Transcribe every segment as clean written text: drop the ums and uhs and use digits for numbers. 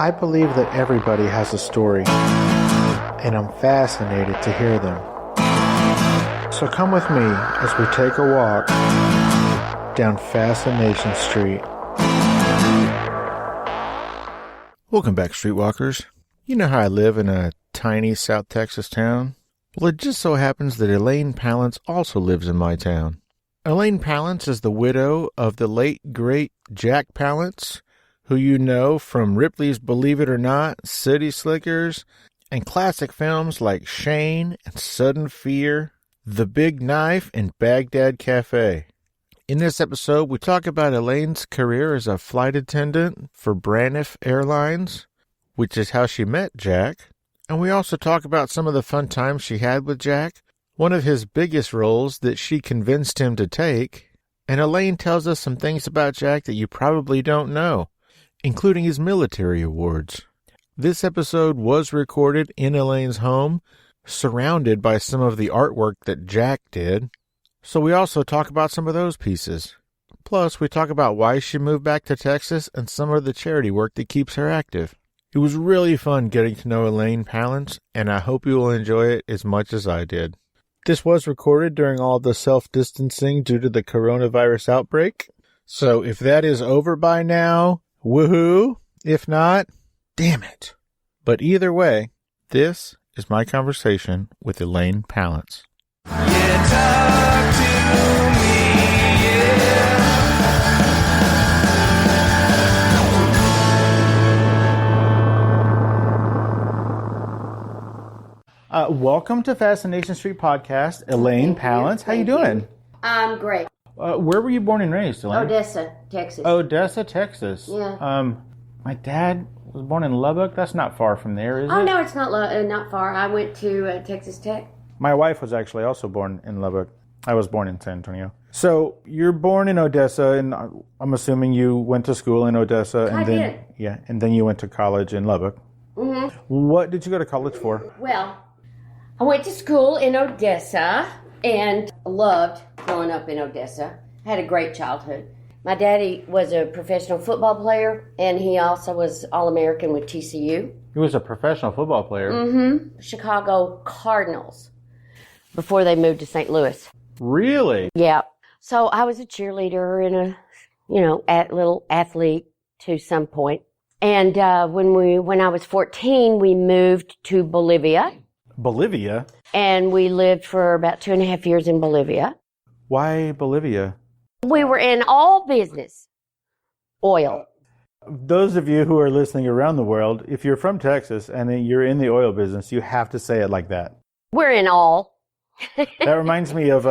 I believe that everybody has a story, and I'm fascinated to hear them. So come with me as we take a walk down Fascination Street. Welcome back, Streetwalkers. You know how I live in a tiny South Texas town? Well, it just so happens that Elaine Palance also lives in my town. Elaine Palance is the widow of the late, great Jack Palance, who you know from Ripley's Believe It or Not, City Slickers, and classic films like Shane and Sudden Fear, The Big Knife, and Baghdad Cafe. In this episode, we talk about Elaine's career as a flight attendant for Braniff Airlines, which is how she met Jack. And we also talk about some of the fun times she had with Jack, one of his biggest roles that she convinced him to take. And Elaine tells us some things about Jack that you probably don't know, including his military awards. This episode was recorded in Elaine's home, surrounded by some of the artwork that Jack did. So we also talk about some of those pieces. Plus, we talk about why she moved back to Texas and some of the charity work that keeps her active. It was really fun getting to know Elaine Palance, and I hope you will enjoy it as much as I did. This was recorded during all the self-distancing due to the coronavirus outbreak. So if that is over by now, woohoo! If not, damn it. But either way, this is my conversation with Elaine Palance. Yeah, talk to me, Welcome to Fascination Street Podcast, Elaine Palance. How you doing? I'm great. Where were you born and raised, Elaine? Odessa, Texas. Odessa, Texas. Yeah. My dad was born in Lubbock. That's not far from there, is it? Oh, no, it's not far. I went to Texas Tech. My wife was actually also born in Lubbock. I was born in San Antonio. So you're born in Odessa, and I'm assuming you went to school in Odessa. And I then, did. Yeah, and then you went to college in Lubbock. Mm-hmm. What did you go to college for? Well, I went to school in Odessa and loved growing up in Odessa. Had a great childhood. My daddy was a professional football player, and he also was All-American with TCU. He was a professional football player? Mm-hmm. Chicago Cardinals before they moved to St. Louis. Really? Yeah. So I was a cheerleader and a little athlete to some point. And when I was 14, we moved to Bolivia. Bolivia? And we lived for about 2.5 years in Bolivia. Why Bolivia? We were in all business. Oil. Those of you who are listening around the world, if you're from Texas and you're in the oil business, you have to say it like that. We're in all. That reminds me of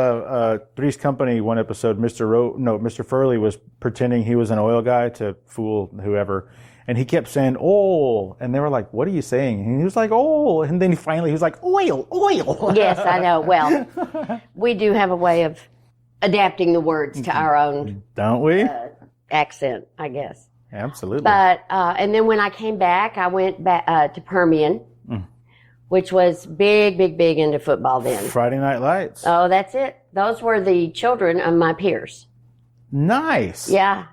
Three's Company, one episode. Mr. Furley was pretending he was an oil guy to fool whoever. And he kept saying, oil. And they were like, what are you saying? And he was like, oil. And then he was like, oil. Yes, I know. Well, we do have a way of adapting the words to our own. Don't we? Accent, I guess. Absolutely. But, and then when I came back, I went back to Permian, which was big into football then. Friday Night Lights. Oh, that's it. Those were the children of my peers. Nice. Yeah.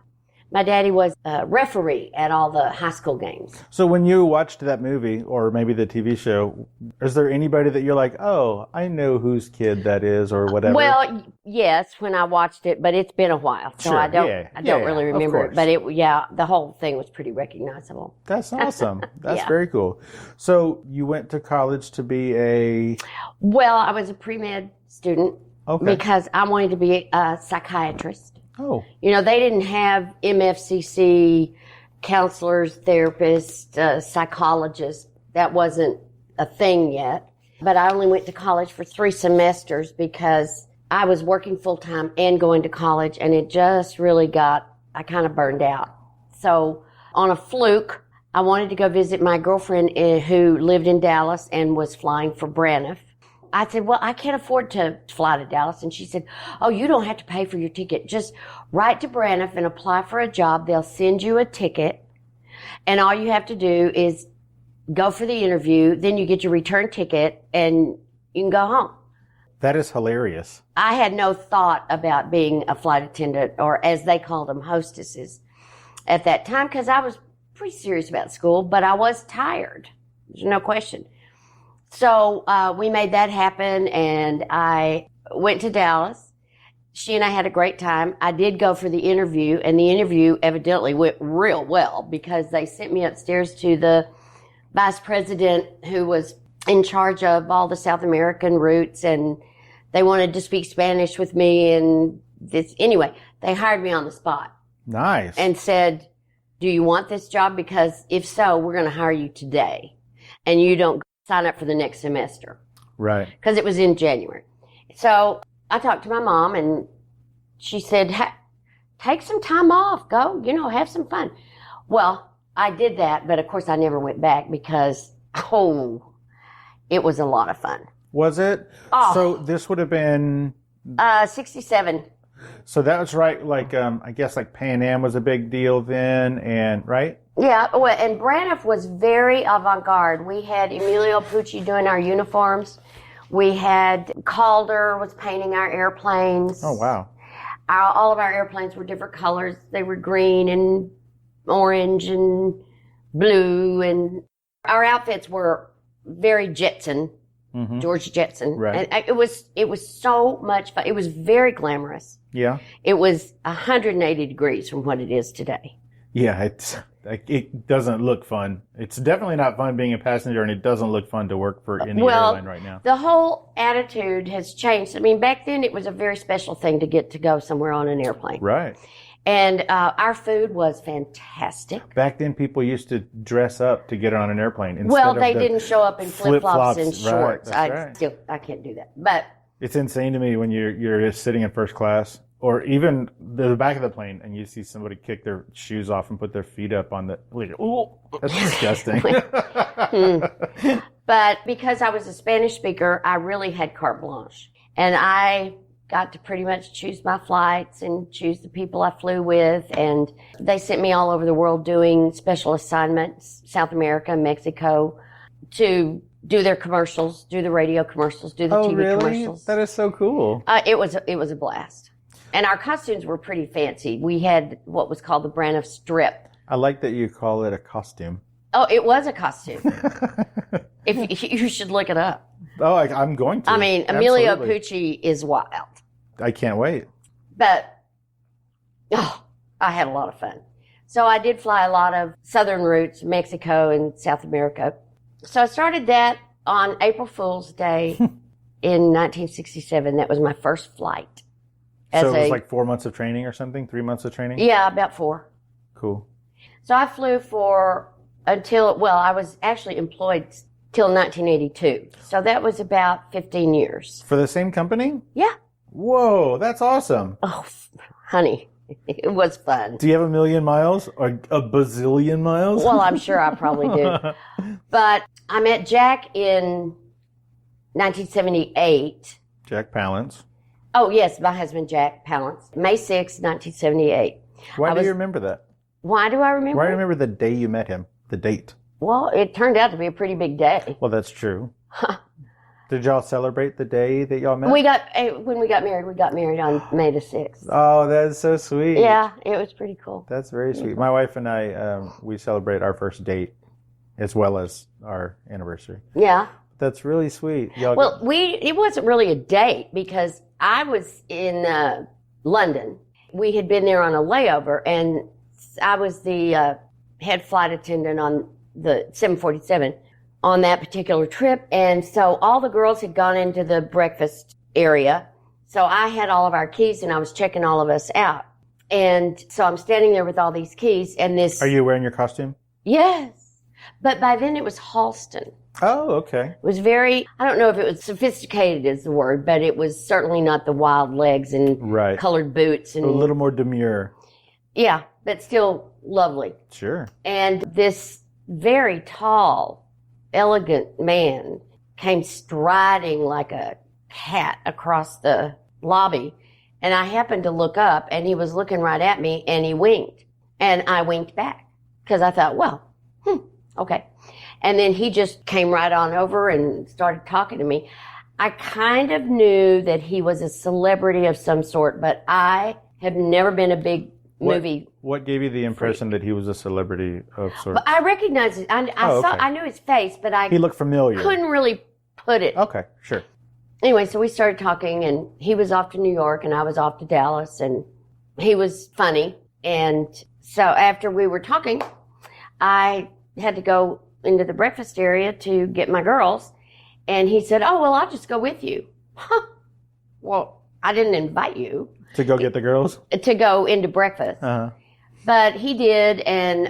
My daddy was a referee at all the high school games. So when you watched that movie, or maybe the TV show, is there anybody that you're like, oh, I know whose kid that is, or whatever? Well, yes, when I watched it, but it's been a while, so sure. I don't really remember it. But the whole thing was pretty recognizable. That's awesome. That's Yeah. very cool. So you went to college to be a... Well, I was a pre-med student because I wanted to be a psychiatrist. Oh. You know, they didn't have MFCC, counselors, therapists, psychologists. That wasn't a thing yet. But I only went to college for 3 semesters because I was working full-time and going to college, and it just really I kind of burned out. So on a fluke, I wanted to go visit my girlfriend who lived in Dallas and was flying for Braniff. I said, well, I can't afford to fly to Dallas. And she said, oh, you don't have to pay for your ticket. Just write to Braniff and apply for a job. They'll send you a ticket. And all you have to do is go for the interview. Then you get your return ticket and you can go home. That is hilarious. I had no thought about being a flight attendant, or as they called them, hostesses, at that time, because I was pretty serious about school, but I was tired. There's no question. So we made that happen, and I went to Dallas. She and I had a great time. I did go for the interview, and the interview evidently went real well because they sent me upstairs to the vice president who was in charge of all the South American routes, and they wanted to speak Spanish with me. And this, anyway, they hired me on the spot. Nice. And said, do you want this job? Because if so, we're going to hire you today, and you don't sign up for the next semester. Right. Because it was in January. So I talked to my mom, and she said, take some time off. Go, have some fun. Well, I did that, but of course I never went back because, it was a lot of fun. Was it? Oh. So this would have been... 67. So that was right, like, I guess like Pan Am was a big deal then, and, right? Yeah, well, and Braniff was very avant-garde. We had Emilio Pucci doing our uniforms. We had Calder was painting our airplanes. Oh, wow. All of our airplanes were different colors. They were green and orange and blue, and our outfits were very Jetson, George Jetson. Right. And it was so much fun. It was very glamorous. Yeah. It was 180 degrees from what it is today. Yeah, it doesn't look fun. It's definitely not fun being a passenger, and it doesn't look fun to work for any airline right now. The whole attitude has changed. I mean, back then it was a very special thing to get to go somewhere on an airplane. Right. And our food was fantastic. Back then, people used to dress up to get on an airplane. Well, they didn't show up in flip-flops and Right, shorts. that's right. I can't do that. But it's insane to me when you're sitting in first class, or even the back of the plane, and you see somebody kick their shoes off and put their feet up on the... Ooh, that's disgusting. But because I was a Spanish speaker, I really had carte blanche. And I got to pretty much choose my flights and choose the people I flew with. And they sent me all over the world doing special assignments, South America, Mexico, to do their commercials, do the radio commercials, do the TV commercials. That is so cool. It was a blast. And our costumes were pretty fancy. We had what was called the Braniff strip. I like that you call it a costume. Oh, it was a costume. If you should look it up. Oh, I'm going to. I mean, Emilio Absolutely. Pucci is wild. I can't wait. But, I had a lot of fun. So I did fly a lot of southern routes, Mexico and South America. So I started that on April Fool's Day in 1967. That was my first flight. So it was like 4 months of training or something? 3 months of training? Yeah, about 4. Cool. So I flew I was actually employed till 1982. So that was about 15 years. For the same company? Yeah. Whoa, that's awesome. Oh, honey, it was fun. Do you have 1 million miles or a bazillion miles? Well, I'm sure I probably did. But I met Jack in 1978. Jack Palance. Oh, yes, my husband, Jack Palance. May 6, 1978. Why do you remember that? Why do I remember? Why do you remember the day you met him? The date? Well, it turned out to be a pretty big day. Well, that's true. Did y'all celebrate the day that y'all met? When we got married on May the 6th. Oh, that's so sweet. Yeah, it was pretty cool. That's very sweet. My wife and I, we celebrate our first date as well as our anniversary. Yeah. That's really sweet. It wasn't really a date because I was in London. We had been there on a layover, and I was the head flight attendant on the 747 on that particular trip. And so all the girls had gone into the breakfast area. So I had all of our keys, and I was checking all of us out. And so I'm standing there with all these keys, and this... Are you wearing your costume? Yes. But by then it was Halston. Oh, okay. It was very, I don't know if it was sophisticated is the word, but it was certainly not the wild legs and colored boots. And a little more demure. Yeah, but still lovely. Sure. And this very tall, elegant man came striding like a cat across the lobby. And I happened to look up, and he was looking right at me, and he winked. And I winked back because I thought, well, okay. And then he just came right on over and started talking to me. I kind of knew that he was a celebrity of some sort, but I have never been a big movie. What gave you the impression that he was a celebrity of sorts? But I recognized it. I knew his face, but I He looked familiar. couldn't really put it. Okay, sure. Anyway, so we started talking, and he was off to New York, and I was off to Dallas, and he was funny. And so after we were talking, I had to go into the breakfast area to get my girls, and he said, "Oh, well, I'll just go with you." Huh. Well, I didn't invite you. To go get the girls? To go into breakfast. Uh-huh. But he did, and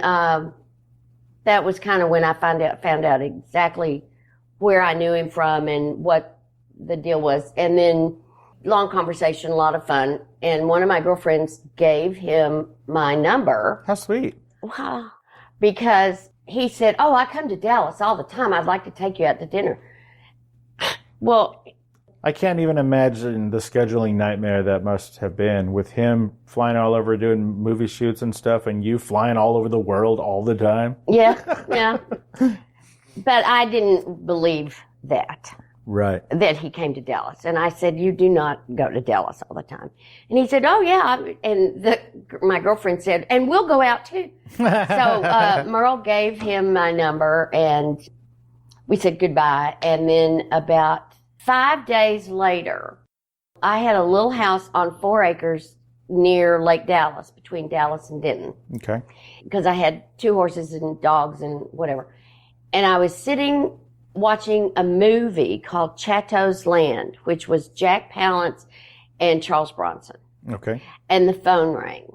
that was kind of when I found out exactly where I knew him from and what the deal was. And then long conversation, a lot of fun. And one of my girlfriends gave him my number. How sweet. Wow. Because he said, "Oh, I come to Dallas all the time. I'd like to take you out to dinner." Well, I can't even imagine the scheduling nightmare that must have been with him flying all over doing movie shoots and stuff and you flying all over the world all the time. yeah. But I didn't believe that he came to Dallas. And I said, "You do not go to Dallas all the time." And he said, "Oh, yeah." And my girlfriend said, "And we'll go out too." So Merle gave him my number and we said goodbye. And then about 5 days later, I had a little house on 4 acres near Lake Dallas, between Dallas and Denton. Okay. Because I had 2 horses and dogs and whatever. And I was sitting watching a movie called Chatto's Land, which was Jack Palance and Charles Bronson. Okay. And the phone rang.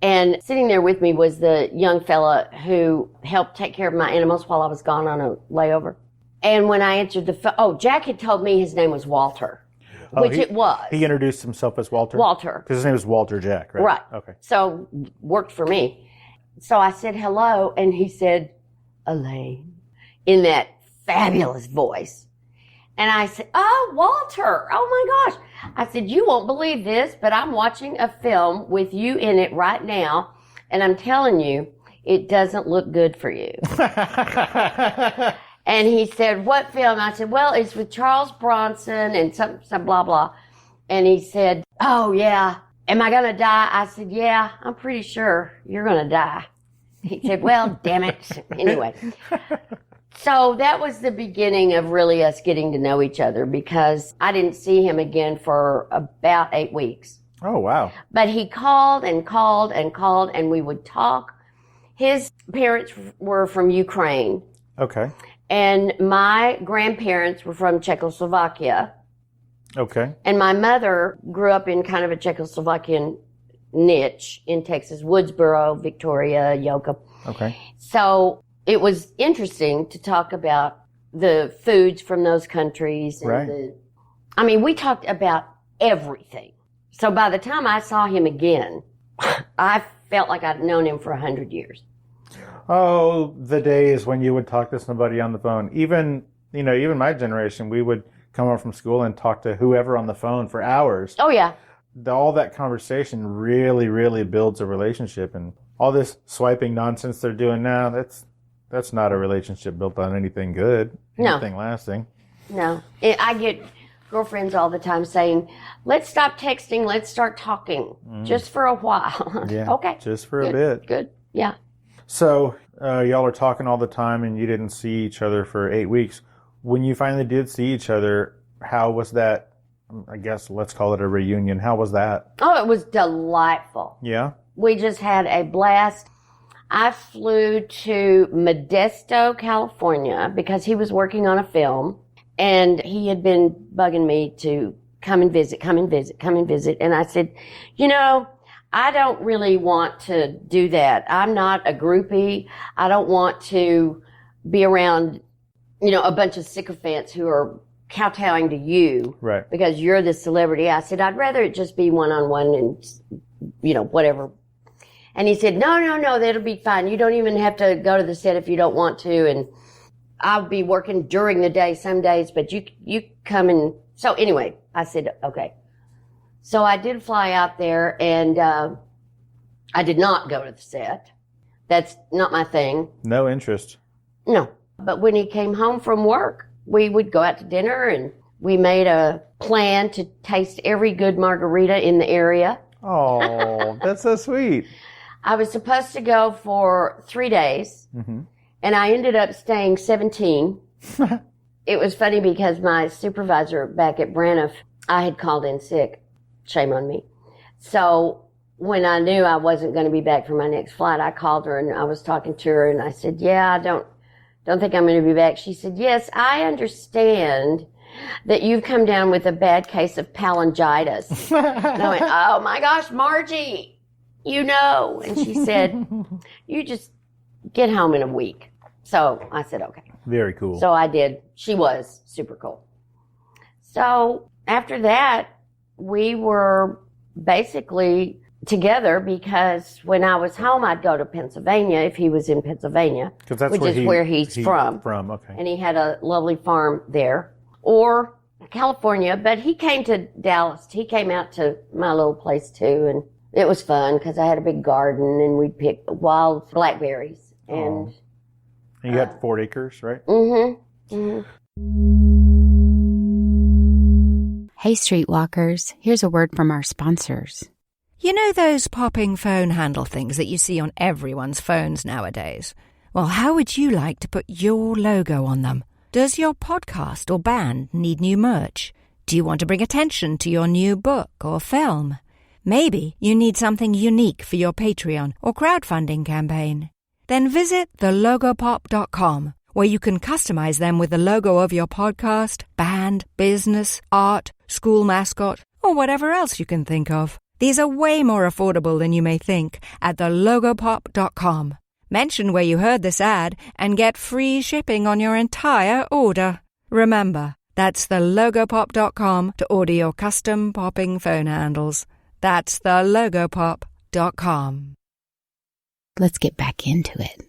And sitting there with me was the young fella who helped take care of my animals while I was gone on a layover. And when I answered the phone, Jack had told me his name was Walter, which it was. He introduced himself as Walter? Walter. Because his name is Walter Jack, right? Right. Okay. So, worked for me. So I said hello, and he said, "Elaine," in that fabulous voice. And I said, "Oh, Walter, oh my gosh." I said, "You won't believe this, but I'm watching a film with you in it right now, and I'm telling you, it doesn't look good for you." And he said, "What film?" I said, "Well, it's with Charles Bronson and some blah, blah." And he said, "Oh, yeah. Am I going to die?" I said, "Yeah, I'm pretty sure you're going to die." He said, "Well, damn it." Anyway. So that was the beginning of really us getting to know each other because I didn't see him again for about 8 weeks. Oh, wow. But he called and called and called and we would talk. His parents were from Ukraine. Okay. And my grandparents were from Czechoslovakia. Okay. And my mother grew up in kind of a Czechoslovakian niche in Texas, Woodsboro, Victoria, Yoka. Okay. So it was interesting to talk about the foods from those countries. And Right. We talked about everything. So by the time I saw him again, I felt like I'd known him for 100 years. Oh, the days when you would talk to somebody on the phone. Even my generation, we would come home from school and talk to whoever on the phone for hours. Oh, yeah. All that conversation really, really builds a relationship. And all this swiping nonsense they're doing now, that's not a relationship built on anything good, anything lasting. No. I get girlfriends all the time saying, "Let's stop texting, let's start talking, just for a while." Yeah. Okay. Just for a bit. Good. Yeah. So y'all are talking all the time and you didn't see each other for 8 weeks. When you finally did see each other, how was that? I guess let's call it a reunion. How was that? Oh, it was delightful. Yeah? We just had a blast. I flew to Modesto, California because he was working on a film and he had been bugging me to come and visit. And I said, I don't really want to do that. I'm not a groupie. I don't want to be around, a bunch of sycophants who are kowtowing to you. Right. Because you're the celebrity. I said, I'd rather it just be one-on-one and, whatever. And he said, no, that'll be fine. You don't even have to go to the set if you don't want to. And I'll be working during the day some days, but you come and, so anyway, I said, okay. So I did fly out there and, I did not go to the set. That's not my thing. No interest. No. But when he came home from work, we would go out to dinner and we made a plan to taste every good margarita in the area. Oh, that's so sweet. I was supposed to go for 3 days, Mm-hmm. and I ended up staying 17. It was funny because my supervisor back at Braniff, I had called in sick. Shame on me. So when I knew I wasn't going to be back for my next flight, I called her and I was talking to her and I said, yeah, I don't think I'm going to be back. She said, yes, I understand that you've come down with a bad case of palangitis. And I went, oh my gosh, Margie, you know. And she said, you just get home in a week. So I said, okay. Very cool. So I did. She was super cool. So after that, we were basically together because when I was home, I'd go to Pennsylvania if he was in Pennsylvania, that's which is where he's from. Okay. And he had a lovely farm there, or California, but he came to Dallas. He came out to my little place too, and it was fun because I had a big garden and we'd pick wild blackberries. And you had 4 acres, right? Mm-hmm. Mm-hmm. Hey, Streetwalkers, here's a word from our sponsors. You know those popping phone handle things that you see on everyone's phones nowadays? Well, how would you like to put your logo on them? Does your podcast or band need new merch? Do you want to bring attention to your new book or film? Maybe you need something unique for your Patreon or crowdfunding campaign. Then visit thelogopop.com, where you can customize them with the logo of your podcast, band, business, art, school mascot, or whatever else you can think of. These are way more affordable than you may think at thelogopop.com. Mention where you heard this ad and get free shipping on your entire order. Remember, that's thelogopop.com to order your custom popping phone handles. That's thelogopop.com. Let's get back into it.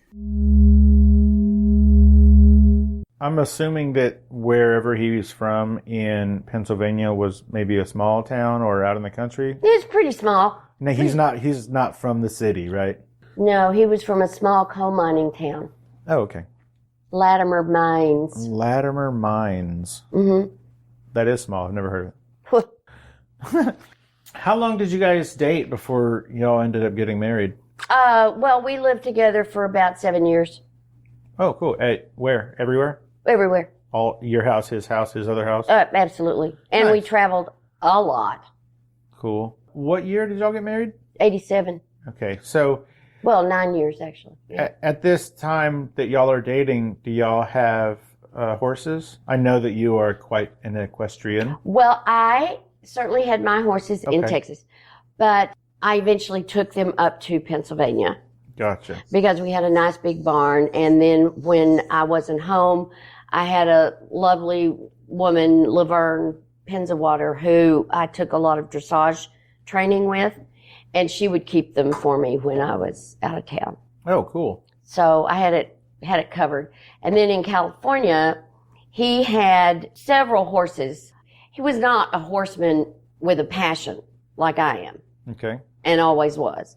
I'm assuming that wherever he was from in Pennsylvania was maybe a small town or out in the country. It's pretty small. No, he's not from the city, right? No, he was from a small coal mining town. Oh, okay. Latimer Mines. Latimer Mines. Mm-hmm. That is small. I've never heard of it. How long did you guys date before y'all ended up getting married? Well, we lived together for about 7 years. Oh, cool. Where? Everywhere? Everywhere. All your house, his other house? Absolutely. And Nice. we traveled a lot. Cool. What year did y'all get married? 87. Okay, so Well, 9 years, actually. Yeah. at this time that y'all are dating, do y'all have horses? I know that you are quite an equestrian. Well, I certainly had my horses in Okay. Texas, but I eventually took them up to Pennsylvania Gotcha. because we had a nice big barn. And then when I wasn't home, I had a lovely woman, Laverne Penzawater, who I took a lot of dressage training with, and she would keep them for me when I was out of town. Oh, cool. So I had it covered. And then in California, he had several horses. He was not a horseman with a passion like I am Okay. and always was.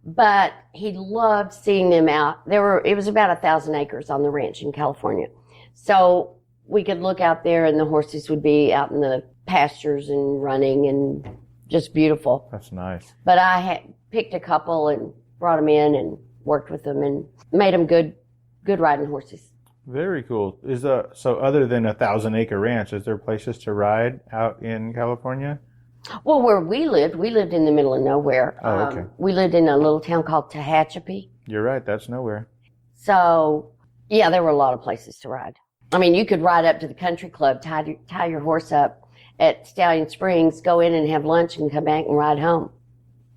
But he loved seeing them out. It was about 1,000 acres on the ranch in California. So we could look out there and the horses would be out in the pastures and running and just beautiful. That's nice. But I had picked a couple and brought them in and worked with them and made them good riding horses. Very cool. So other than 1,000-acre ranch, is there places to ride out in California? Well, where we lived in the middle of nowhere. Oh, okay. We lived in a little town called Tehachapi. You're right. That's nowhere. So, yeah, there were a lot of places to ride. I mean, you could ride up to the country club, tie your horse up at Stallion Springs, go in and have lunch and come back and ride home.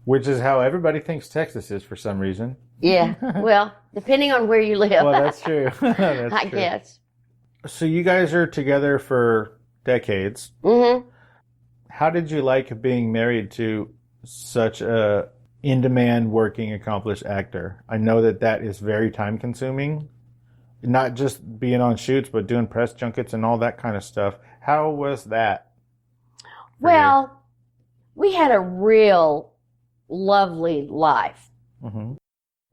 Which is how everybody thinks Texas is for some reason. Yeah. Well, depending on where you live. Well, that's true. That's I true. guess. So you guys are together for decades. Mm-hmm. How did you like being married to such a in-demand, working, accomplished actor? I know that is very time-consuming. Not just being on shoots, but doing press junkets and all that kind of stuff. How was that? Well, we had a real lovely life Mm-hmm.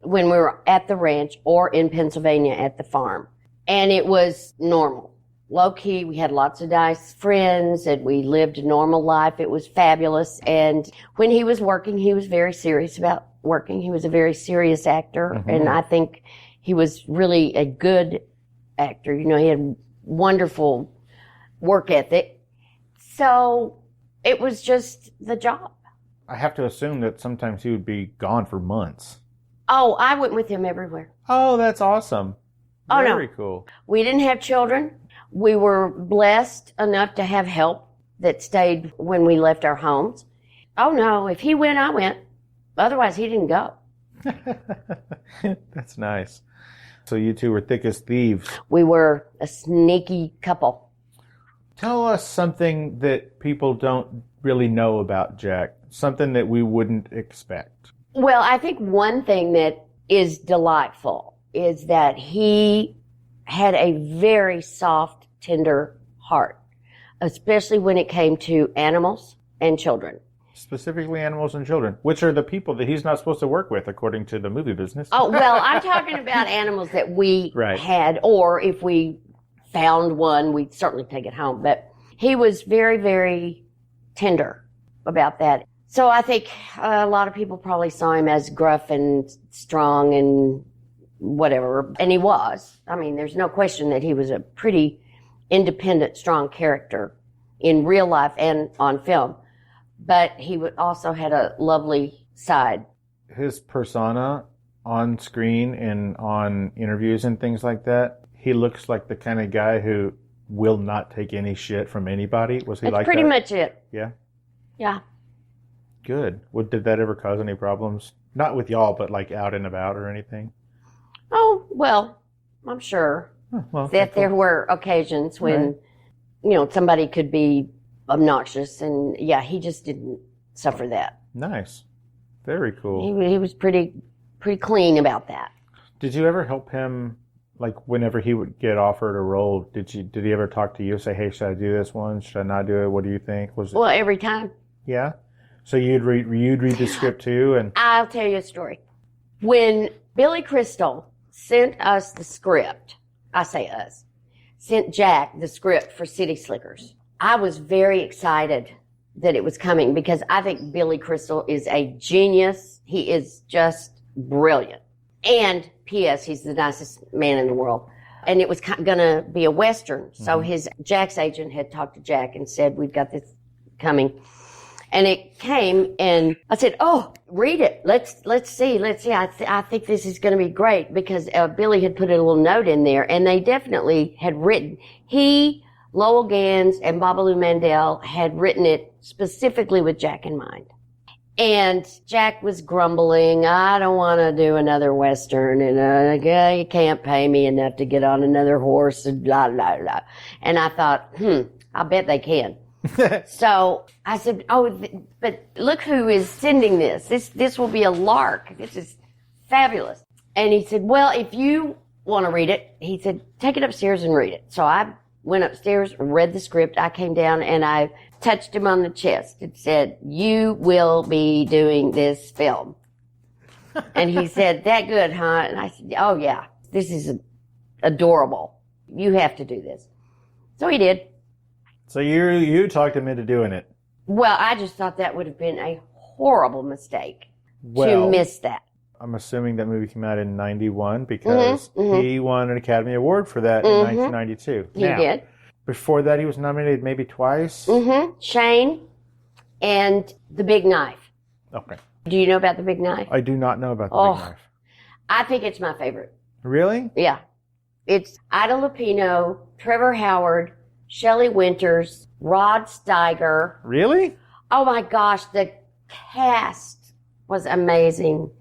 when we were at the ranch or in Pennsylvania at the farm. And it was normal. low key. We had lots of nice friends and we lived a normal life. It was fabulous. And when he was working, he was very serious about working. He was a very serious actor. And I think he was really a good actor. You know, he had wonderful work ethic. So it was just the job. I have to assume that sometimes he would be gone for months. Oh, I went with him everywhere. Oh, that's awesome. Oh, no. Very cool. We didn't have children. We were blessed enough to have help that stayed when we left our homes. Oh, no. If he went, I went. Otherwise, he didn't go. That's nice. So you two were thick as thieves. We were a sneaky couple. Tell us something that people don't really know about Jack. Something that we wouldn't expect. Well, I think one thing that is delightful is that he had a very soft, tender heart, especially when it came to animals and children. Specifically animals and children, which are the people that he's not supposed to work with, according to the movie business. Oh, well, I'm talking about animals that we Right. had, or if we found one, we'd certainly take it home. But he was very, very tender about that. So I think a lot of people probably saw him as gruff and strong and whatever. And he was. I mean, there's no question that he was a pretty independent, strong character in real life and on film. But he also had a lovely side. His persona on screen and on interviews and things like that, he looks like the kind of guy who will not take any shit from anybody. Was he That's like pretty that? much it. Yeah. Yeah. Good. Did that ever cause any problems? Not with y'all, but like out and about or anything? Oh, well, I'm sure Well, that there were occasions when, you know, somebody could be obnoxious, and yeah, he just didn't suffer that. Nice. Very cool. He was pretty clean about that. Did you ever help him, like whenever he would get offered a role, did he ever talk to you, say, hey, should I do this one? Should I not do it? What do you think? Was it? Well, every time. Yeah? So you'd read the script too? And I'll tell you a story. When Billy Crystal sent us the script, I say us, sent Jack the script for City Slickers, I was very excited that it was coming because I think Billy Crystal is a genius. He is just brilliant. And P.S., he's the nicest man in the world. And it was going to be a Western. So Jack's agent had talked to Jack and said, we've got this coming. And it came, and I said, oh, read it. Let's see. I think this is going to be great because Billy had put a little note in there, and they definitely had written. He, Lowell Gans, and Babalu Mandel had written it specifically with Jack in mind. And Jack was grumbling, I don't want to do another Western, and you can't pay me enough to get on another horse, and blah, blah, blah. And I thought, I bet they can. So I said, but look who is sending this. This will be a lark. This is fabulous. And he said, well, if you want to read it, he said, take it upstairs and read it. So I went upstairs, read the script. I came down and I touched him on the chest and said, you will be doing this film. And he said, that good, huh? And I said, oh yeah, this is adorable. You have to do this. So he did. so you talked him into doing it. Well, I just thought that would have been a horrible mistake Well, to miss that. I'm assuming that movie came out in 91 because he won an Academy Award for that in 1992. He did. Before that, he was nominated maybe twice? Shane and The Big Knife. Okay. Do you know about The Big Knife? I do not know about The Oh. Big Knife. I think it's my favorite. Really? Yeah. It's Ida Lupino, Trevor Howard, Shelley Winters, Rod Steiger. Really? Oh my gosh, the cast was amazing.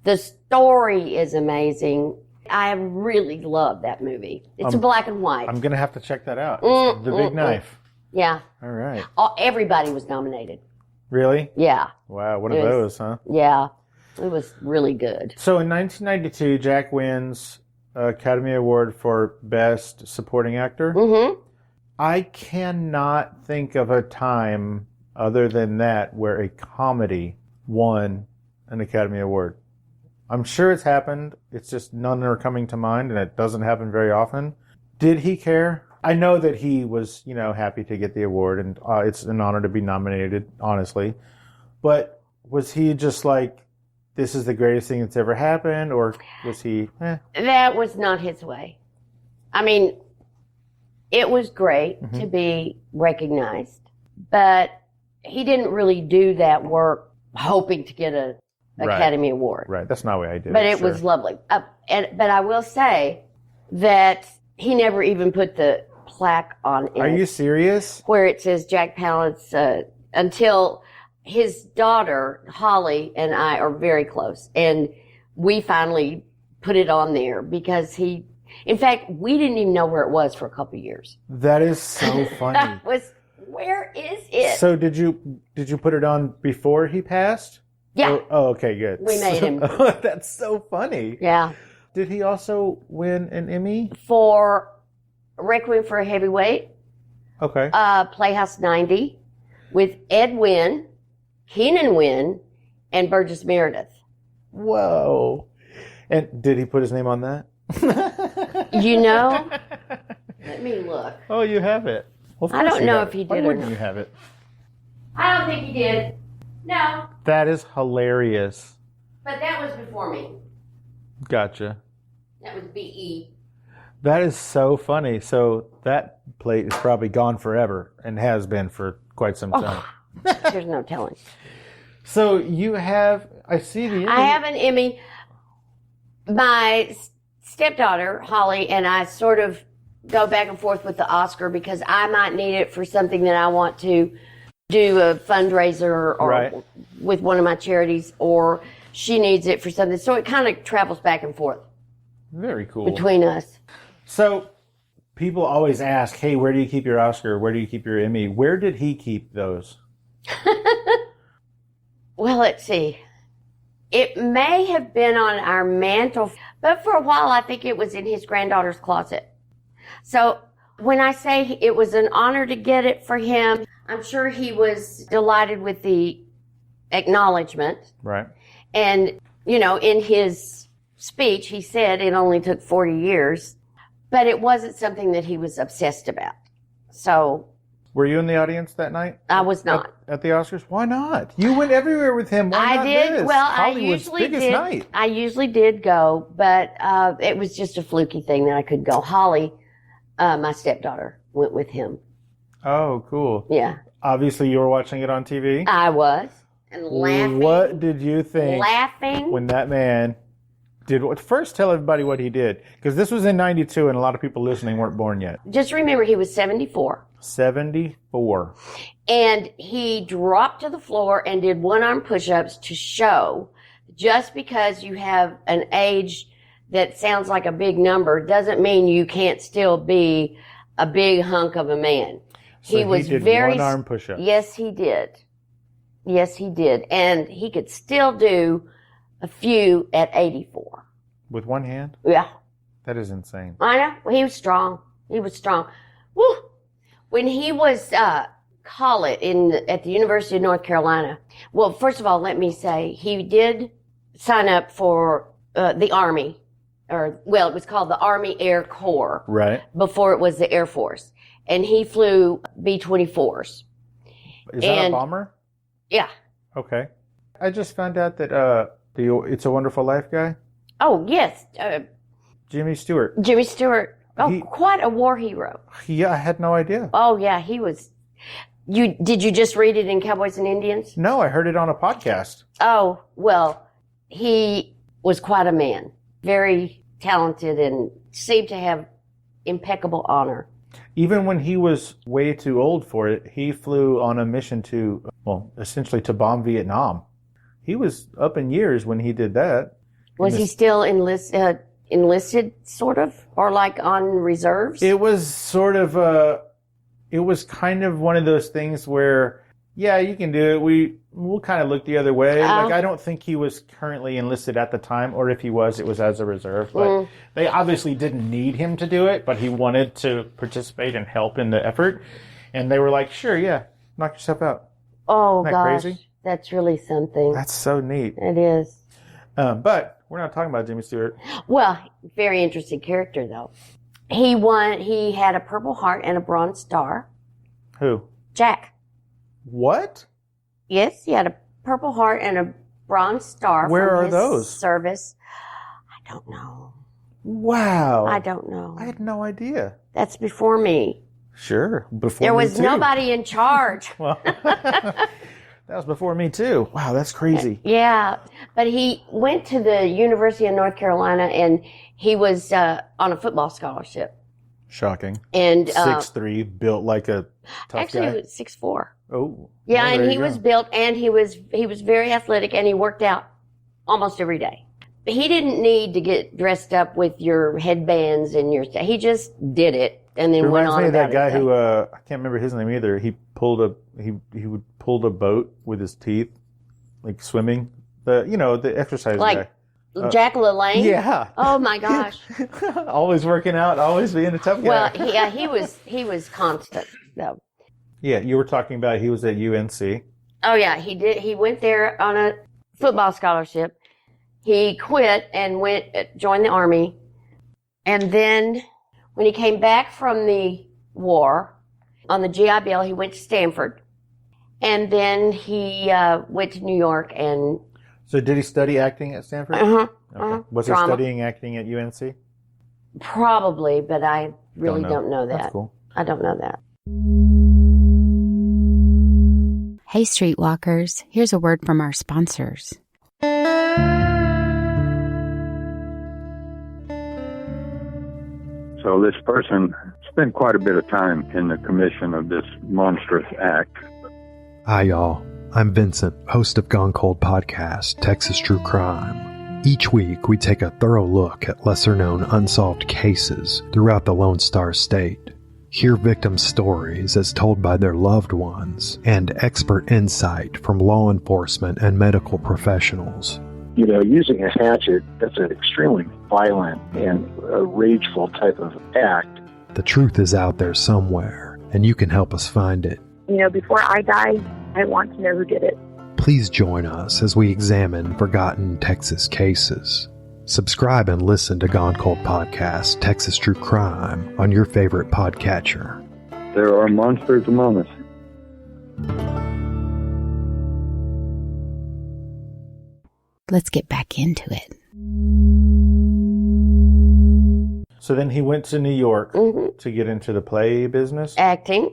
The story is amazing. I really love that movie. It's a black and white. I'm going to have to check that out. It's The Big Knife. Yeah. All right. Everybody was nominated. Really? Yeah. Wow, what are Yes. those, huh? Yeah. It was really good. So in 1992, Jack wins Academy Award for Best Supporting Actor. I cannot think of a time other than that where a comedy won an Academy Award. I'm sure it's happened. It's just none are coming to mind, and it doesn't happen very often. Did he care? I know that he was, happy to get the award, and it's an honor to be nominated, honestly. But was he just like, this is the greatest thing that's ever happened, or was he, That was not his way. I mean, it was great to be recognized, but he didn't really do that work hoping to get an Academy Award. Right, that's not the way I did it. But it was lovely. But I will say that he never even put the plaque on it. Are you serious? Where it says Jack Palance, until his daughter, Holly, and I are very close. And we finally put it on there because in fact, we didn't even know where it was for a couple of years. That is so funny. Where is it? So did you put it on before he passed? Yeah. Oh, okay, good. We made him. That's so funny. Yeah. Did he also win an Emmy? For Requiem for a Heavyweight, Okay. Playhouse 90, with Ed Wynn, Keenan Wynn, and Burgess Meredith. Whoa. And did he put his name on that? Let me look. Oh, you have it. Well, of I course don't you know have if it. he Why did or wouldn't not. you have it? I don't think he did. No, That is hilarious. but that was before me. Gotcha. That was BE. That is so funny. So that plate is probably gone forever and has been for quite some time. There's no telling. So you have, I see the Emmy. I have an Emmy. My stepdaughter, Holly, and I sort of go back and forth with the Oscar because I might need it for something that I want to do a fundraiser or Right. with one of my charities, or she needs it for something. So it kind of travels back and forth Very cool. between us. So people always ask, hey, where do you keep your Oscar? Where do you keep your Emmy? Where did he keep those? Well, let's see. It may have been on our mantle, but for a while I think it was in his granddaughter's closet. So when I say it was an honor to get it for him, I'm sure he was delighted with the acknowledgement. Right. And, in his speech, he said it only took 40 years, but it wasn't something that he was obsessed about. So Were you in the audience that night? I was not. At the Oscars? Why not? You went everywhere with him. Why not I did. this? Well, Hollywood's biggest night. I usually did go, but it was just a fluky thing that I could go. Holly, my stepdaughter, went with him. Oh, cool. Yeah, Obviously, you were watching it on TV. I was and laughing. What did you think Laughing. when that man did what? First, tell everybody what he did, because this was in '92, and a lot of people listening weren't born yet. Just remember, he was 74. 74. And he dropped to the floor and did one-arm push-ups to show just because you have an age that sounds like a big number doesn't mean you can't still be a big hunk of a man. So he was did very one-arm push-ups. Yes, he did. Yes, he did. And he could still do a few at 84. With one hand? Yeah. That is insane. I know. He was strong. He was strong. Woo! When he was collet at the University of North Carolina, well, first of all, let me say he did sign up for the Army, it was called the Army Air Corps. Right. Before it was the Air Force. And he flew B-24s. Is that a bomber? Yeah. Okay. I just found out that the It's a Wonderful Life guy, Oh, yes. Jimmy Stewart. Jimmy Stewart. Oh, quite a war hero. Yeah, I had no idea. Oh, yeah, he was. Did you just read it in Cowboys and Indians? No, I heard it on a podcast. Oh, well, he was quite a man. Very talented and seemed to have impeccable honor. Even when he was way too old for it, he flew on a mission essentially to bomb Vietnam. He was up in years when he did that. Was he still enlisted, sort of? Or like on reserves? It was sort of it was kind of one of those things where, yeah, you can do it. We'll kind of look the other way. Like, I don't think he was currently enlisted at the time, or if he was, it was as a reserve. But they obviously didn't need him to do it, but he wanted to participate and help in the effort. And they were like, sure, yeah, knock yourself out. Oh, Isn't that gosh. crazy? That's really something. That's so neat. It is. But we're not talking about Jimmy Stewart. Well, very interesting character, though. He won. He had a Purple Heart and a Bronze Star. Who? Jack. What? Yes, he had a Purple Heart and a Bronze Star. Where from are his those? Service. I don't know. Wow. I don't know. I had no idea. That's before me. Sure. Before There me was too. nobody in charge. Well, that was before me too. Wow, that's crazy. Yeah, but he went to the University of North Carolina, and he was on a football scholarship. Shocking. And 6'3", built like a tough actually, guy. he was 6'4". Oh. Yeah, well, and there he you was go. built, and he was very athletic, and he worked out almost every day. He didn't need to get dressed up with your headbands and your. He just did it, and then It went reminds on me of about that guy his day. who I can't remember his name either. He would pull a boat with his teeth, like swimming. The exercise Like guy. Jack LaLanne. Yeah. Oh my gosh. Always working out, always being a tough guy. Well, he was constant though. Yeah, you were talking about he was at UNC. Oh yeah, he did. He went there on a football scholarship. He quit and joined the Army. And then when he came back from the war on the GI Bill, he went to Stanford. And then he went to New York and So did he study acting at Stanford? Okay. Was he Drama. studying acting at UNC? probably, but I really don't know that. That's cool. I don't know that. Hey, Streetwalkers, here's a word from our sponsors. So this person spent quite a bit of time in the commission of this monstrous act. Hi, y'all. I'm Vincent, host of Gone Cold Podcast, Texas True Crime. Each week, we take a thorough look at lesser-known unsolved cases throughout the Lone Star State. Hear victims' stories as told by their loved ones, and expert insight from law enforcement and medical professionals. You know, using a hatchet, that's an extremely violent and rageful type of act. The truth is out there somewhere, and you can help us find it. You know, before I die, I want to know who did it. Please join us as we examine forgotten Texas cases. Subscribe and listen to Gone Cold Podcast, Texas True Crime on your favorite podcatcher. There are monsters among us. Let's get back into it. So then he went to New York Mm-hmm. to get into the play business? Acting.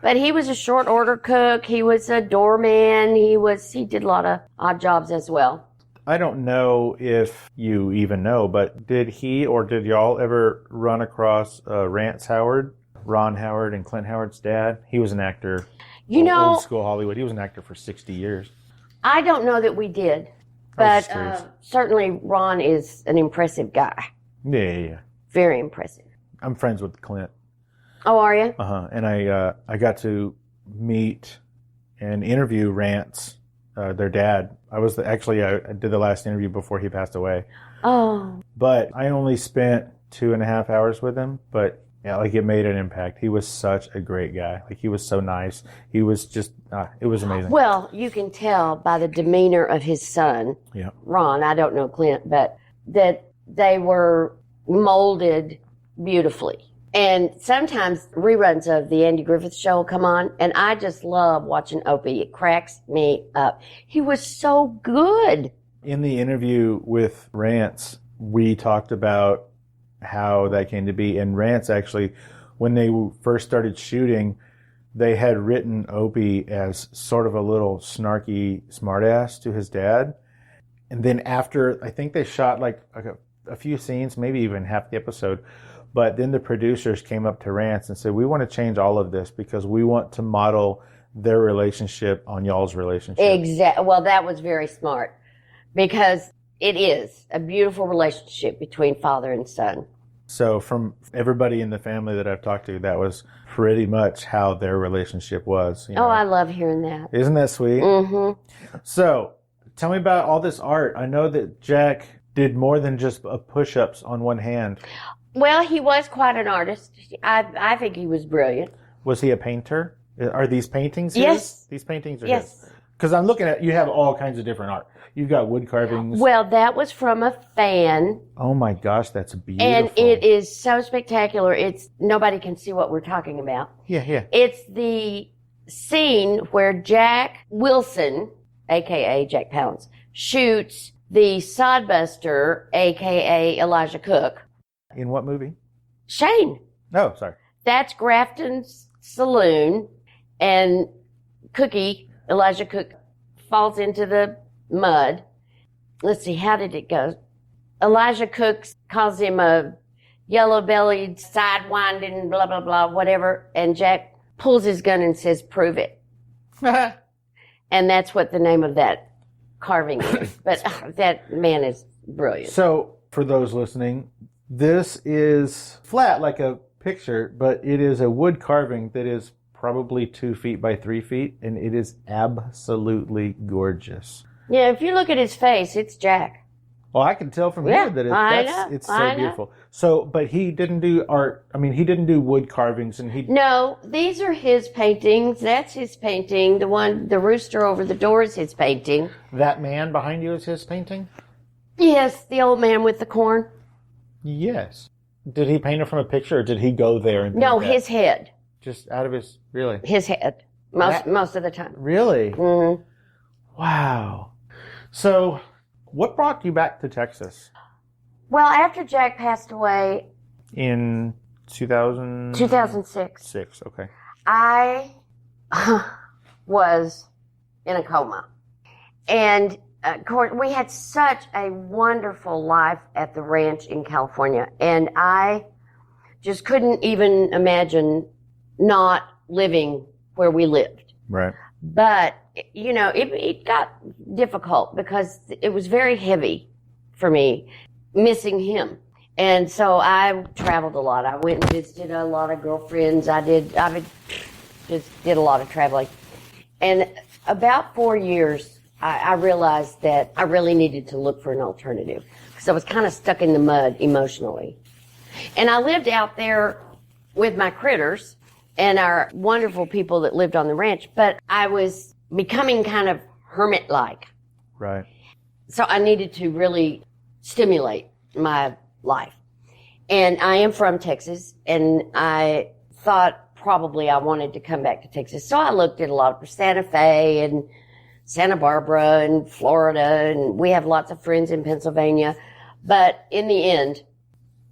But he was a short order cook. He was a doorman. He did a lot of odd jobs as well. I don't know if you even know, but did he or did y'all ever run across Rance Howard, Ron Howard, and Clint Howard's dad? He was an actor. You know, old school Hollywood. He was an actor for 60 years. I don't know that we did, I was but just curious. certainly Ron is an impressive guy. Yeah. Very impressive. I'm friends with Clint. Oh, are you? And I got to meet and interview Rance, their dad. I did the last interview before he passed away. Oh, But I only spent 2.5 hours with him. But yeah, like it made an impact. He was such a great guy. Like he was so nice. He was just, it was amazing. well, you can tell by the demeanor of his son, Yeah. Ron. I don't know Clint, but that they were molded beautifully. And sometimes reruns of the Andy Griffith Show will come on, and I just love watching Opie. It cracks me up. He was so good. In the interview with Rance, we talked about how that came to be. And Rance actually, when they first started shooting, they had written Opie as sort of a little snarky smartass to his dad. And then after, I think they shot like a few scenes, maybe even half the episode. But then the producers came up to Rance and said, we want to change all of this because we want to model their relationship on y'all's relationship. Exactly. Well, that was very smart because it is a beautiful relationship between father and son. So from everybody in the family that I've talked to, that was pretty much how their relationship was. You know? Oh, I love hearing that. Isn't that sweet? Mm-hmm. So tell me about all this art. I know that Jack did more than just push-ups on one hand. Well, he was quite an artist. I think he was brilliant. Was he a painter? Are these paintings his? Yes. These paintings are Yes. his. Because I'm looking at, you have all kinds of different art. You've got wood carvings. Well, that was from a fan. Oh my gosh, that's beautiful. And it is so spectacular. It's nobody can see what we're talking about. Yeah. It's the scene where Jack Wilson, a.k.a. Jack Palance, shoots the sodbuster, a.k.a. Elijah Cook. In what movie? Shane. Oh, sorry. That's Grafton's saloon, and Cookie, Elijah Cook, falls into the mud. Let's see, how did it go? Elijah Cook calls him a yellow-bellied, sidewinding, blah, blah, blah, whatever, and Jack pulls his gun and says, prove it. And that's what the name of that carving is. But that man is brilliant. So, for those listening, this is flat like a picture, but it is a wood carving that is probably 2 feet by 3 feet, and it is absolutely gorgeous. Yeah, if you look at his face, it's Jack. Well, I can tell from here that it's so beautiful. So, but he didn't do art. I mean, he didn't do wood carvings, and No, these are his paintings. That's his painting. The rooster over the door is his painting. That man behind you is his painting? Yes, the old man with the corn. Yes. Did he paint it from a picture, or did he go there and paint No, that? his head. Just out of his, really? His head. Most of the time. Really? Mm-hmm. Wow. So, what brought you back to Texas? Well, after Jack passed away In 2006, okay. I was in a coma. And, of course, we had such a wonderful life at the ranch in California. And I just couldn't even imagine not living where we lived. Right. But, it got difficult because it was very heavy for me missing him. And so I traveled a lot. I went and visited a lot of girlfriends. I just did a lot of traveling. And about 4 years, I realized that I really needed to look for an alternative because I was kind of stuck in the mud emotionally. And I lived out there with my critters and our wonderful people that lived on the ranch, but I was becoming kind of hermit-like. Right. So I needed to really stimulate my life. And I am from Texas, and I thought probably I wanted to come back to Texas. So I looked at a lot of Santa Fe and Santa Barbara and Florida, and we have lots of friends in Pennsylvania. But in the end,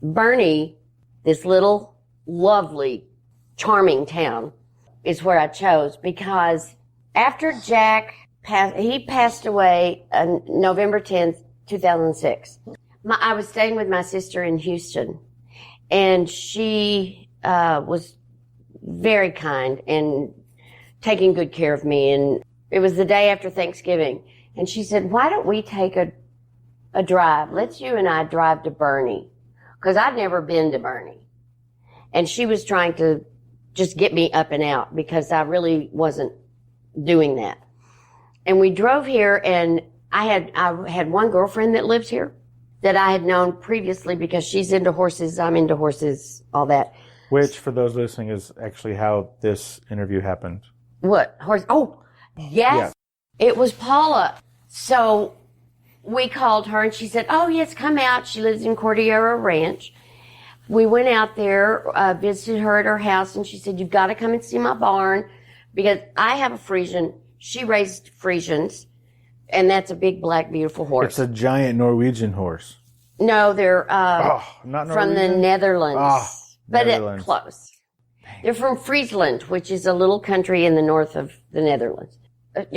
Bernie, this little lovely charming town, is where I chose because after Jack passed away on November 10th, 2006. I was staying with my sister in Houston, and she was very kind and taking good care of me. And it was the day after Thanksgiving, and she said, "Why don't we take a drive? Let's you and I drive to Bernie," because I'd never been to Bernie, and she was trying to just get me up and out because I really wasn't doing that. And we drove here, and I had one girlfriend that lives here that I had known previously because she's into horses, I'm into horses, all that. Which, for those listening, is actually how this interview happened. What? Horse? Oh, yes. Yeah. It was Paula. So we called her, and she said, "Oh, yes, come out." She lives in Cordillera Ranch. We went out there, visited her at her house, and she said, "You've got to come and see my barn because I have a Friesian. She raised Friesians, and that's a big, black, beautiful horse." It's a giant Norwegian horse. No, they're not from the Netherlands, but Netherlands. Close. They're from Friesland, which is a little country in the north of the Netherlands. It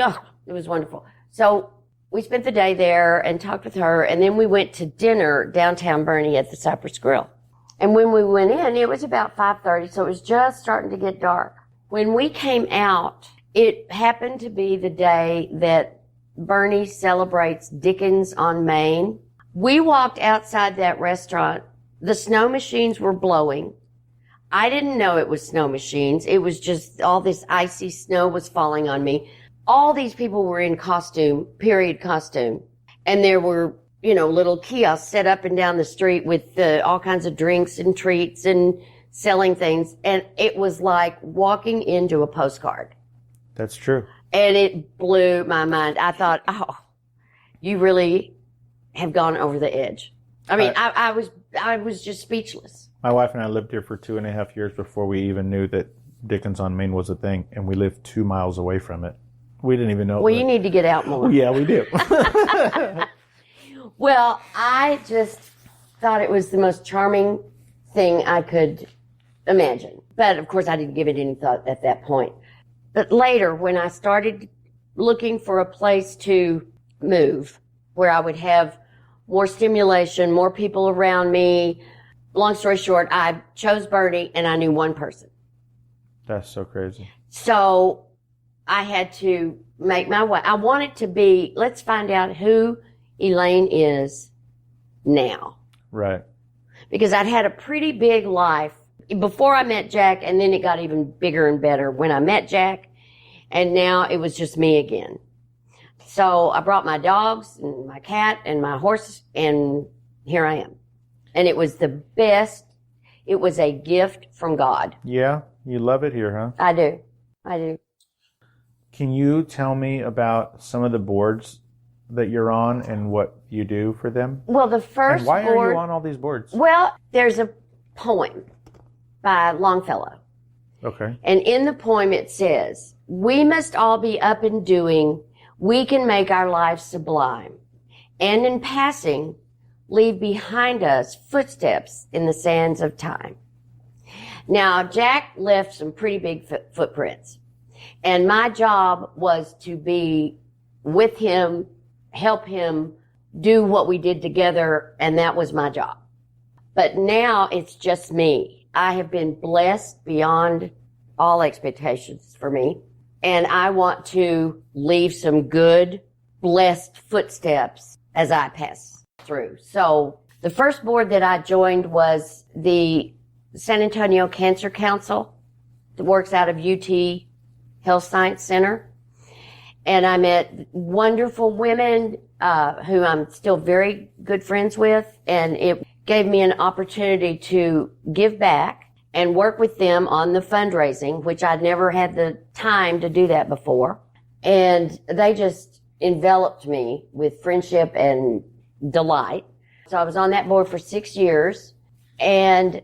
was wonderful. So we spent the day there and talked with her, and then we went to dinner downtown Bernie at the Cypress Grill. And when we went in, it was about 5:30, so it was just starting to get dark. When we came out, it happened to be the day that Bernie celebrates Dickens on Main. We walked outside that restaurant. The snow machines were blowing. I didn't know it was snow machines. It was just all this icy snow was falling on me. All these people were in costume, period costume. And there were, little kiosks set up and down the street with all kinds of drinks and treats and selling things. And it was like walking into a postcard. That's true. And it blew my mind. I thought, oh, you really have gone over the edge. I mean, I was just speechless. My wife and I lived here for 2.5 years before we even knew that Dickens on Main was a thing, and we lived 2 miles away from it. We didn't even know. Well, you need to get out more. Yeah, we do. Well, I just thought it was the most charming thing I could imagine. But, of course, I didn't give it any thought at that point. But later, when I started looking for a place to move, where I would have more stimulation, more people around me, long story short, I chose Bernie, and I knew one person. That's so crazy. So I had to make my way. I wanted to be, let's find out who Elaine is now. Right. Because I'd had a pretty big life before I met Jack, and then it got even bigger and better when I met Jack, and now it was just me again. So I brought my dogs and my cat and my horse, and here I am. And it was the best. It was a gift from God. Yeah, you love it here, huh? I do. I do. Can you tell me about some of the boards that you're on and what you do for them? Well, the first and why board, are you on all these boards? Well, there's a poem by Longfellow. Okay. And in the poem it says, "We must all be up and doing. We can make our lives sublime. And in passing, leave behind us footsteps in the sands of time." Now, Jack left some pretty big footprints. And my job was to be with him, help him do what we did together, and that was my job. But now it's just me. I have been blessed beyond all expectations for me, and I want to leave some good, blessed footsteps as I pass through. So the first board that I joined was the San Antonio Cancer Council that works out of UT Health Science Center. And I met wonderful women who I'm still very good friends with, and it gave me an opportunity to give back and work with them on the fundraising, which I'd never had the time to do that before. And they just enveloped me with friendship and delight. So I was on that board for 6 years, and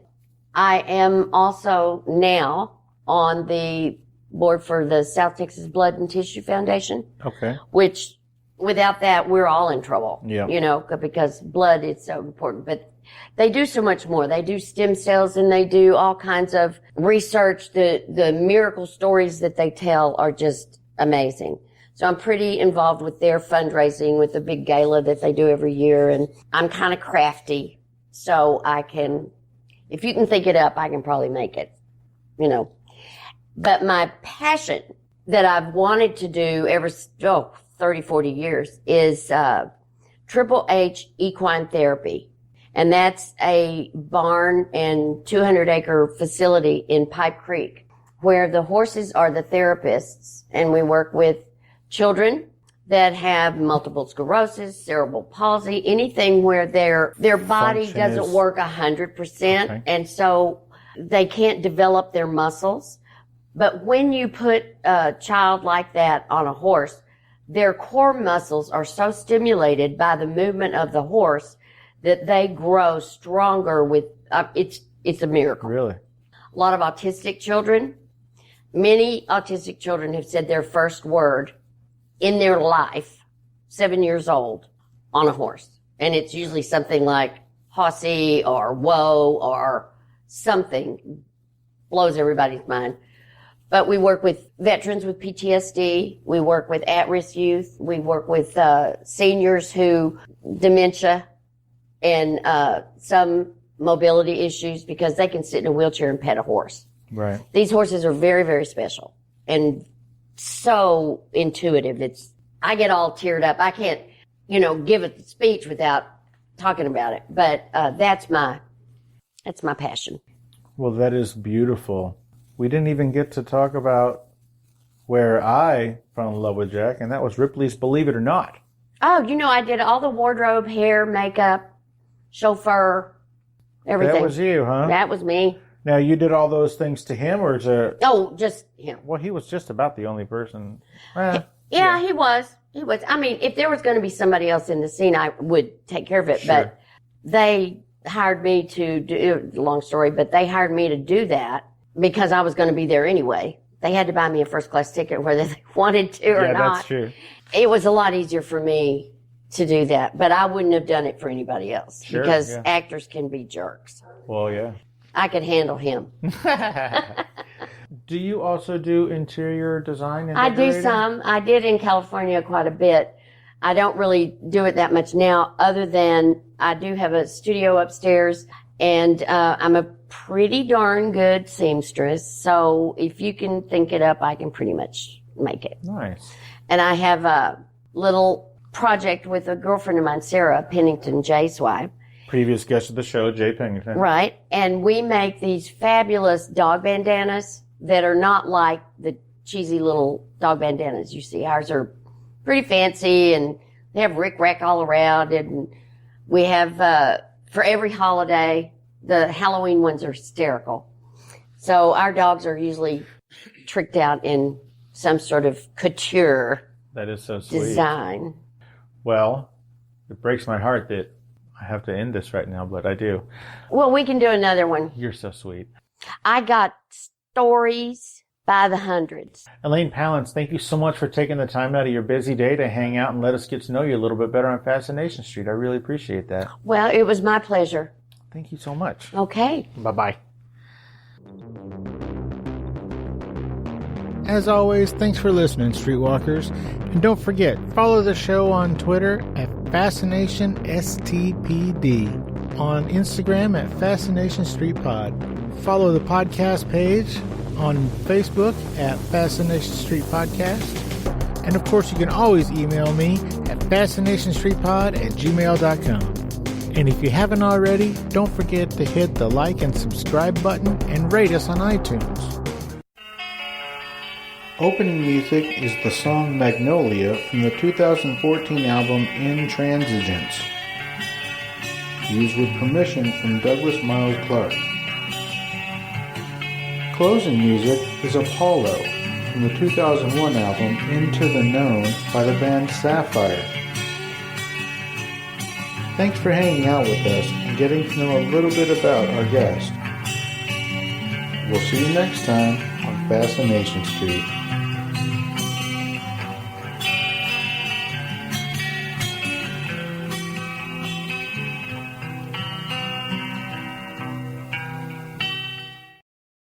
I am also now on the board for the South Texas Blood and Tissue Foundation. Okay. Which, without that, we're all in trouble. Yeah. You know, because blood is so important. But they do so much more. They do stem cells, and they do all kinds of research. The miracle stories that they tell are just amazing. So I'm pretty involved with their fundraising, with the big gala that they do every year. And I'm kind of crafty, so I can, if you can think it up, I can probably make it, you know. But my passion that I've wanted to do ever, 30, 40 years is Triple H Equine Therapy. And that's a barn and 200-acre facility in Pipe Creek where the horses are the therapists. And we work with children that have multiple sclerosis, cerebral palsy, anything where their body Function doesn't is- work 100%. Okay. And so they can't develop their muscles. But when you put a child like that on a horse, their core muscles are so stimulated by the movement of the horse that they grow stronger with, it's a miracle. Really? A lot of autistic children, many autistic children have said their first word in their life, 7 years old, on a horse. And it's usually something like hossy or whoa or something, blows everybody's mind. But we work with veterans with PTSD. We work with at-risk youth. We work with seniors who dementia and some mobility issues because they can sit in a wheelchair and pet a horse. Right. These horses are very, very special and so intuitive. I get all teared up. I can't, give a speech without talking about it. But that's my passion. Well, that is beautiful. We didn't even get to talk about where I fell in love with Jack, and that was Ripley's Believe It or Not. Oh, I did all the wardrobe, hair, makeup, chauffeur, everything. That was you, huh? That was me. Now, you did all those things to him, or is there... Oh, just him. Well, he was just about the only person. Yeah, he was. He was. I mean, if there was going to be somebody else in the scene, I would take care of it. Sure. But they hired me to do, long story, but they hired me to do that because I was going to be there anyway. They had to buy me a first class ticket whether they wanted to or not. Yeah, that's true. It was a lot easier for me to do that, but I wouldn't have done it for anybody else because actors can be jerks. Well, yeah. I could handle him. Do you also do interior design and I decorating? do some. I did in California quite a bit. I don't really do it that much now, other than I do have a studio upstairs, and I'm a pretty darn good seamstress. So if you can think it up, I can pretty much make it. Nice. And I have a little project with a girlfriend of mine, Sarah Pennington, Jay's wife. Previous guest of the show, Jay Pennington. Right. And we make these fabulous dog bandanas that are not like the cheesy little dog bandanas you see. Ours are pretty fancy, and they have rickrack all around. And we have, for every holiday, the Halloween ones are hysterical. So our dogs are usually tricked out in some sort of couture That is so sweet. design. Well, it breaks my heart that I have to end this right now, but I do. Well, we can do another one. You're so sweet. I got stories by the hundreds. Elaine Palance, thank you so much for taking the time out of your busy day to hang out and let us get to know you a little bit better on Fascination Street. I really appreciate that. Well, it was my pleasure. Thank you so much. Okay. Bye-bye. As always, thanks for listening, Streetwalkers. And don't forget, follow the show on Twitter at FascinationSTPD, on Instagram at Fascination Street Pod. Follow the podcast page on Facebook at Fascination Street Podcast. And of course, you can always email me at fascinationstreetpod@gmail.com. And if you haven't already, don't forget to hit the like and subscribe button and rate us on iTunes. Opening music is the song Magnolia from the 2014 album Intransigence, used with permission from Douglas Miles Clark. Closing music is Apollo from the 2001 album Into the Known by the band Sapphire. Thanks for hanging out with us and getting to know a little bit about our guest. We'll see you next time on Fascination Street.